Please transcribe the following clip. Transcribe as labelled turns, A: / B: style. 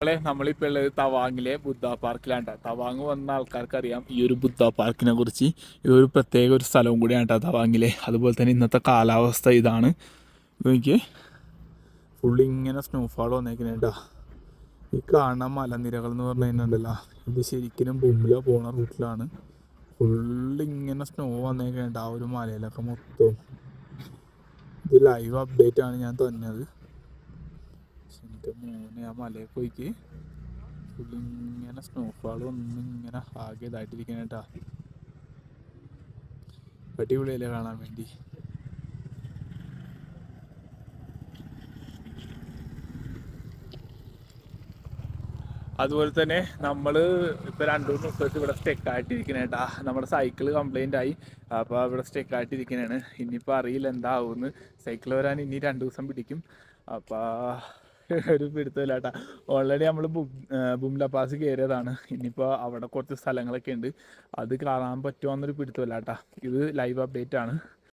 A: നമ്മളിപ്പോൾ ഉള്ളത് തവാങ്ങിലെ ബുദ്ധ പാർക്കിലാണ്. തവാങ് വന്ന ആൾക്കാർക്ക് അറിയാം ഈ ഒരു ബുദ്ധ പാർക്കിനെ കുറിച്ച്. ഇതൊരു പ്രത്യേക ഒരു സ്ഥലവും കൂടിയാണ് കേട്ടോ തവാങ്ങിലെ. അതുപോലെ തന്നെ ഇന്നത്തെ കാലാവസ്ഥ ഇതാണ്. എനിക്ക് ഫുള്ളിങ്ങനെ സ്നോഫാൾ വന്നേക്കുന്നുണ്ടാ. ഈ കാണുന്ന മലനിരകൾ എന്ന് പറഞ്ഞു കഴിഞ്ഞാൽ ഇത് ശരിക്കും ബുംല പോണ റൂട്ടിലാണ്. ഫുള്ളിങ്ങനെ സ്നോ വന്നേക്കുന്നുണ്ട് ആ ഒരു മലയിലൊക്കെ മൊത്തം. ഇത് ലൈവ് അപ്ഡേറ്റ് ആണ് ഞാൻ തന്നത്. എൻ്റെ മോനെ ആ മലയിൽ പോയിക്ക് ഫുള്ളിങ്ങനെ സ്നോഫാൾ ഒന്നിങ്ങനെ ആകെ ഇതായിട്ടിരിക്കണേട്ടാ. അടിപൊളിയല്ലേ കാണാൻ വേണ്ടി. അതുപോലെ തന്നെ നമ്മൾ ഇപ്പോൾ 2-3 ദിവസമായിട്ട് ഇവിടെ സ്റ്റെക്കായിട്ടിരിക്കണേട്ടാ. നമ്മുടെ സൈക്കിള് കംപ്ലൈൻ്റ് ആയി. അപ്പോൾ ഇവിടെ സ്റ്റെക്കായിട്ടിരിക്കണേണ്. ഇനിയിപ്പോൾ അറിയില്ല എന്താവുമെന്ന്. സൈക്കിൾ വരാൻ ഇനി 2 ദിവസം പിടിക്കും. അപ്പോൾ ഒരു പിടുത്തമില്ല കേട്ടോ. ഓൾറെഡി നമ്മൾ ബുംല പാസ് കയറിയതാണ്. ഇനിയിപ്പോൾ അവിടെ കുറച്ച് സ്ഥലങ്ങളൊക്കെ ഉണ്ട്, അത് കാണാൻ പറ്റുമോ എന്നൊരു പിടുത്തമില്ല കേട്ടോ. ഇത് ലൈവ് അപ്ഡേറ്റ് ആണ്.